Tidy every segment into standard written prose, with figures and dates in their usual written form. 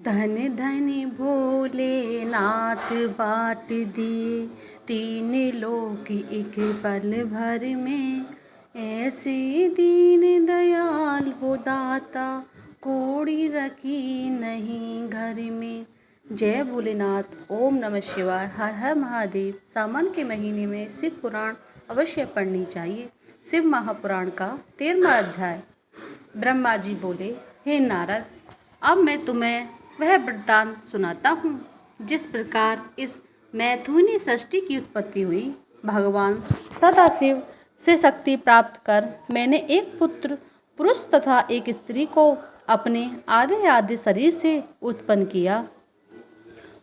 धन धन भोलेनाथ बाट दिए, तीन लोक एक पल भर में। ऐसे दीन दयाल हो दाता, कोड़ी रखी नहीं घर में। जय भोलेनाथ। ओम नमः शिवाय। हर हर महादेव। सावन के महीने में शिव पुराण अवश्य पढ़नी चाहिए। शिव महापुराण का 13वां अध्याय। ब्रह्मा जी बोले, हे नारद, अब मैं तुम्हें वह वृत्तांत सुनाता हूँ जिस प्रकार इस मैथुनी सृष्टि की उत्पत्ति हुई। भगवान सदाशिव से शक्ति प्राप्त कर मैंने एक पुत्र पुरुष तथा एक स्त्री को अपने आधे आधे शरीर से उत्पन्न किया।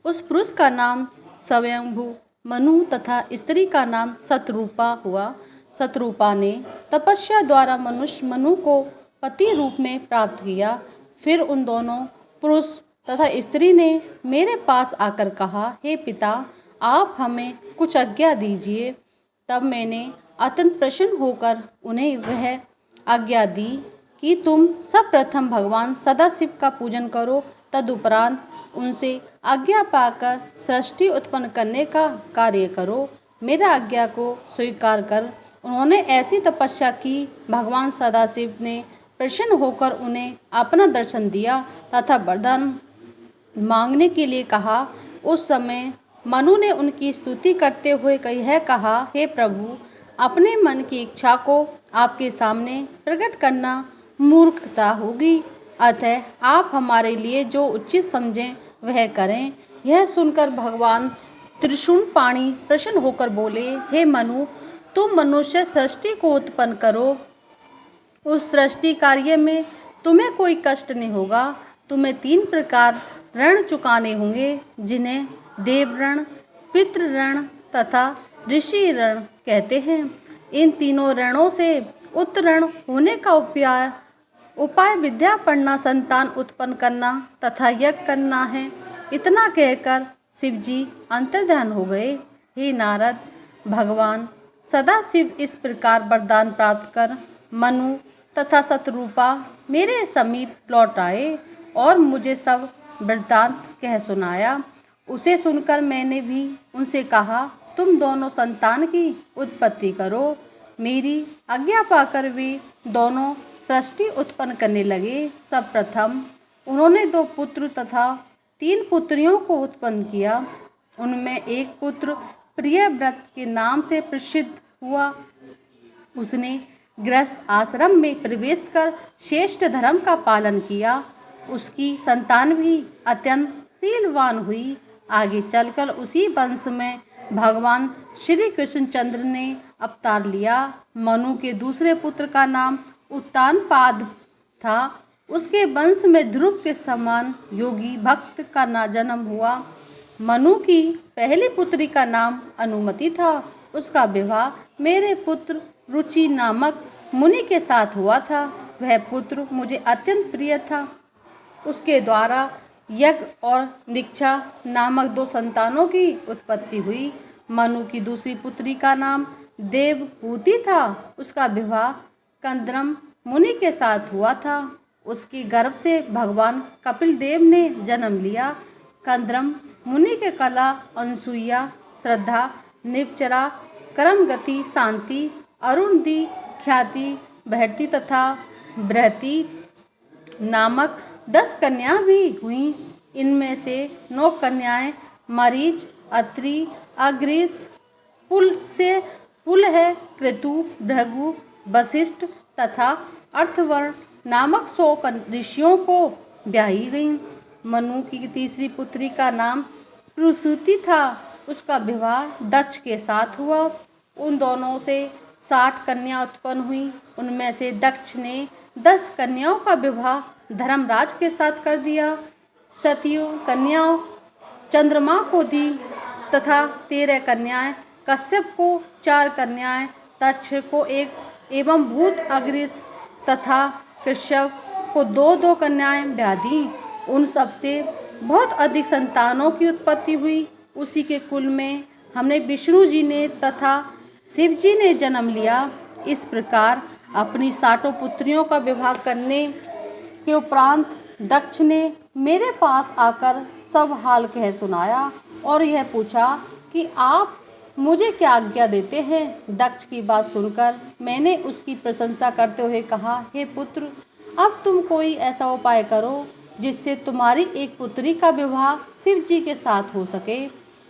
उस पुरुष का नाम स्वयंभू मनु तथा स्त्री का नाम शतरूपा हुआ। शतरूपा ने तपस्या द्वारा मनुष्य मनु को पति रूप में प्राप्त किया। फिर उन दोनों पुरुष तथा स्त्री ने मेरे पास आकर कहा, हे पिता, आप हमें कुछ आज्ञा दीजिए। तब मैंने अत्यंत प्रसन्न होकर उन्हें वह आज्ञा दी कि तुम सब प्रथम भगवान सदाशिव का पूजन करो, तदुपरांत उनसे आज्ञा पाकर सृष्टि उत्पन्न करने का कार्य करो। मेरा आज्ञा को स्वीकार कर उन्होंने ऐसी तपस्या की। भगवान सदाशिव ने प्रसन्न होकर उन्हें अपना दर्शन दिया तथा वरदान मांगने के लिए कहा। उस समय मनु ने उनकी स्तुति करते हुए यह कहा, हे प्रभु, अपने मन की इच्छा को आपके सामने प्रकट करना मूर्खता होगी, अतः आप हमारे लिए जो उचित समझें वह करें। यह सुनकर भगवान त्रिशूलपाणि प्रसन्न होकर बोले, हे मनु, तुम मनुष्य सृष्टि को उत्पन्न करो। उस सृष्टि कार्य में तुम्हें कोई कष्ट नहीं होगा। तुम्हें 3 प्रकार ऋण चुकाने होंगे, जिन्हें देव ऋण, पितृ ऋण तथा ऋषि ऋण कहते हैं। इन तीनों ऋणों से उत्तीर्ण होने का उपाय विद्या पढ़ना, संतान उत्पन्न करना तथा यज्ञ करना है। इतना कहकर शिवजी अंतर्ध्यान हो गए। हे नारद, भगवान सदाशिव इस प्रकार वरदान प्राप्त कर मनु तथा शतरूपा मेरे समीप लौट आए और मुझे सब वृत्तांत कह सुनाया। उसे सुनकर मैंने भी उनसे कहा, तुम दोनों संतान की उत्पत्ति करो। मेरी आज्ञा पाकर वे दोनों सृष्टि उत्पन्न करने लगे। सब प्रथम उन्होंने 2 पुत्र तथा 3 पुत्रियों को उत्पन्न किया। उनमें एक पुत्र प्रियव्रत के नाम से प्रसिद्ध हुआ। उसने गृहस्थ आश्रम में प्रवेश कर श्रेष्ठ धर्म का पालन किया। उसकी संतान भी अत्यंत शीलवान हुई। आगे चलकर उसी वंश में भगवान श्री कृष्णचंद्र ने अवतार लिया। मनु के दूसरे पुत्र का नाम उत्तानपाद था। उसके वंश में ध्रुव के समान योगी भक्त का जन्म हुआ। मनु की पहली पुत्री का नाम अनुमति था। उसका विवाह मेरे पुत्र रुचि नामक मुनि के साथ हुआ था। वह पुत्र मुझे अत्यंत प्रिय था। उसके द्वारा यज्ञ और दीक्षा नामक 2 संतानों की उत्पत्ति हुई। मनु की दूसरी पुत्री का नाम देवहूति था। उसका विवाह कंदरम मुनि के साथ हुआ था। उसके गर्भ से भगवान कपिल देव ने जन्म लिया। कंदरम मुनि के कला, अनसुईया, श्रद्धा, निपचरा, कर्मगति, शांति, अरुणधि, ख्याति, बहती तथा बृहति नामक 10 कन्या भी हुईं। इनमें से 9 कन्याएं मरीच, अत्रि, अग्रिस, पुलह, क्रतु, भृगु, वशिष्ठ तथा अर्थवर्ण नामक 100 ऋषियों को ब्याही गईं। मनु की तीसरी पुत्री का नाम प्रसूति था। उसका विवाह दक्ष के साथ हुआ। उन दोनों से 60 कन्या उत्पन्न हुई। उनमें से दक्ष ने 10 कन्याओं का विवाह धर्मराज के साथ कर दिया। सतियों कन्याओं चंद्रमा को दी तथा 13 कन्याएं कश्यप को, 4 कन्याएं दक्ष को 1 एवं भूत अग्रिस तथा कृष्यप को 2-2 कन्याएं ब्याह दी। उन सबसे बहुत अधिक संतानों की उत्पत्ति हुई। उसी के कुल में हमने विष्णु जी ने तथा शिव जी ने जन्म लिया। इस प्रकार अपनी 60 पुत्रियों का विवाह करने के उपरांत दक्ष ने मेरे पास आकर सब हाल कह सुनाया और यह पूछा कि आप मुझे क्या आज्ञा देते हैं। दक्ष की बात सुनकर मैंने उसकी प्रशंसा करते हुए कहा, हे पुत्र, अब तुम कोई ऐसा उपाय करो जिससे तुम्हारी एक पुत्री का विवाह शिव जी के साथ हो सके।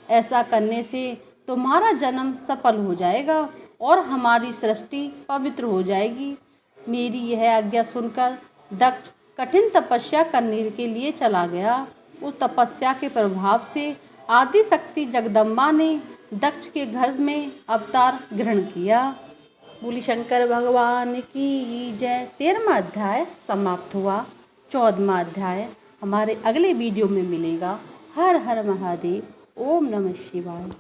ऐसा करने से तुम्हारा जन्म सफल हो जाएगा और हमारी सृष्टि पवित्र हो जाएगी। मेरी यह आज्ञा सुनकर दक्ष कठिन तपस्या करने के लिए चला गया। उस तपस्या के प्रभाव से आदि शक्ति जगदम्बा ने दक्ष के घर में अवतार ग्रहण किया। बोली शंकर भगवान की जय। 13वां अध्याय समाप्त हुआ। 14वां अध्याय हमारे अगले वीडियो में मिलेगा। हर हर महादेव। ओम नमः शिवाय।